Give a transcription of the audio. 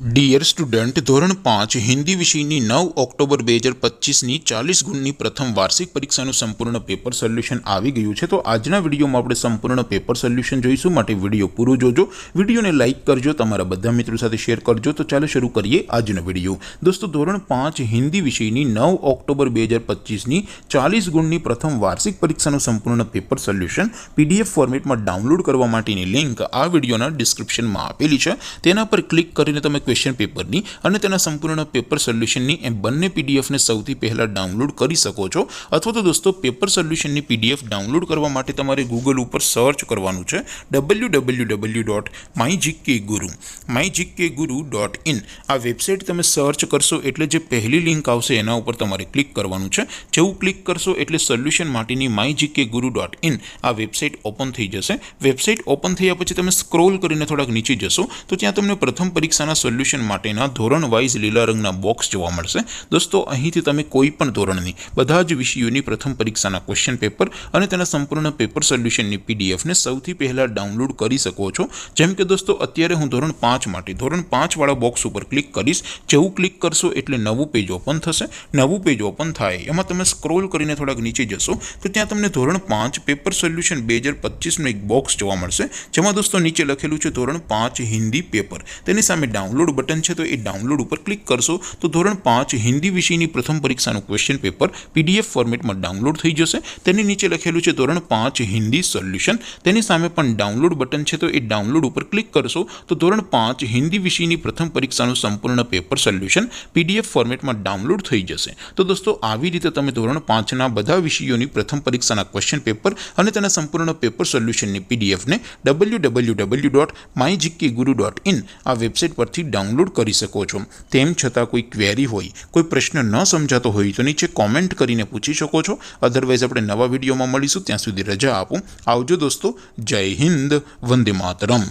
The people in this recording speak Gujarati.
ડિયર સ્ટુડન્ટ, ધોરણ 5 હિન્દી વિષયની 9 ઓક્ટોબર 2025ની 40 ગુણની પ્રથમ વાર્ષિક પરીક્ષાનું સંપૂર્ણ પેપર સોલ્યુશન આવી ગયું છે। તો આજના વિડીયોમાં આપણે સંપૂર્ણ પેપર સોલ્યુશન જોઈશું, માટે વિડીયો પૂરો જોજો। વિડીયોને લાઇક કરજો, તમારા બધા મિત્રો સાથે શેર કરજો। તો ચાલો શરૂ કરીએ આજનો વિડીયો। દોસ્તો, ધોરણ 5 હિન્દી વિષયની 9 ઓક્ટોબર 2025ની 40 ગુણની પ્રથમ વાર્ષિક પરીક્ષાનું સંપૂર્ણ પેપર સોલ્યુશન PDF ફોર્મેટમાં ડાઉનલોડ કરવા માટેની લિંક આ વિડીયોના ડિસ્ક્રિપ્શનમાં આપેલી છે। તેના પર ક્લિક કરીને તમે ક્વેશ્ચન પેપરની અને તેના સંપૂર્ણ પેપર સોલ્યુશનની એ બંને પીડીએફને સૌથી પહેલાં ડાઉનલોડ કરી શકો છો। અથવા તો દોસ્તો, પેપર સોલ્યુશનની PDF ડાઉનલોડ કરવા માટે તમારે ગૂગલ ઉપર સર્ચ કરવાનું છે www.mygkguru.in। આ વેબસાઇટ તમે સર્ચ કરશો એટલે જે પહેલી લિંક આવશે એના ઉપર તમારે ક્લિક કરવાનું છે। જેવું ક્લિક કરશો એટલે સોલ્યુશન માટેની mygkguru.in આ વેબસાઇટ ઓપન થઈ જશે। વેબસાઇટ ઓપન થયા પછી તમે સ્ક્રોલ કરીને થોડાક નીચે જશો તો ત્યાં તમને પ્રથમ પરીક્ષાના સોલ્યુશન માટેના ધોરણ વાઇઝ લીલા રંગના બોક્સ જોવા મળશે। દોસ્તો, અહીંથી તમે કોઈ પણ ધોરણની બધા જ વિષયોની પ્રથમ પરીક્ષાના ક્વેશ્ચન પેપર અને તેના સંપૂર્ણ પેપર સોલ્યુશનની પીડીએફને સૌથી પહેલાં ડાઉનલોડ કરી શકો છો। જેમ કે દોસ્તો, અત્યારે હું ધોરણ 5 માટે ધોરણ 5 વાળા બોક્સ ઉપર ક્લિક કરીશ। જેવું ક્લિક કરશો એટલે નવું પેજ ઓપન થશે। નવું પેજ ઓપન થાય એમાં તમે સ્ક્રોલ કરીને થોડાક નીચે જશો તો ત્યાં તમને ધોરણ 5 પેપર સોલ્યુશન 2025નું એક બોક્સ જોવા મળશે, જેમાં દોસ્તો નીચે લખેલું છે ધોરણ 5 હિન્દી પેપર। તેની સામે ડાઉનલોડ બટન છે, તો એ ડાઉનલોડ ઉપર ક્લિક કરશો તો ધોરણ 5 હિન્દી વિષયની પ્રથમ પરીક્ષાનું ક્વેશ્ચન પેપર PDF ફોર્મેટમાં ડાઉનલોડ થઈ જશે। તેની નીચે લખેલું છે ધોરણ 5 હિન્દી સોલ્યુશન। તેની સામે પણ ડાઉનલોડ બટન છે, તો એ ડાઉનલોડ ઉપર ક્લિક કરશો તો ધોરણ 5 હિન્દી વિષયની પ્રથમ પરીક્ષાનું સંપૂર્ણ પેપર સોલ્યુશન PDF ફોર્મેટમાં ડાઉનલોડ થઈ જશે। તો દોસ્તો, આવી રીતે તમે ધોરણ 5ના બધા વિષયોની પ્રથમ પરીક્ષાના ક્વેશ્ચન પેપર અને તેના સંપૂર્ણ પેપર સોલ્યુશનની PDFને www.mygkguru.in આ વેબસાઇટ પરથી ડાઉનલોડ કરી શકો છો। તેમ છતાં કોઈ ક્વેરી હોય, કોઈ પ્રશ્ન ન સમજાતો હોય તો નીચે કોમેન્ટ કરીને પૂછી શકો છો। અધરવાઇઝ આપણે નવા વિડીયોમાં મળીશું, ત્યાં સુધી રજા આપો। આવજો દોસ્તો, જય હિન્દ, વંદે માતરમ।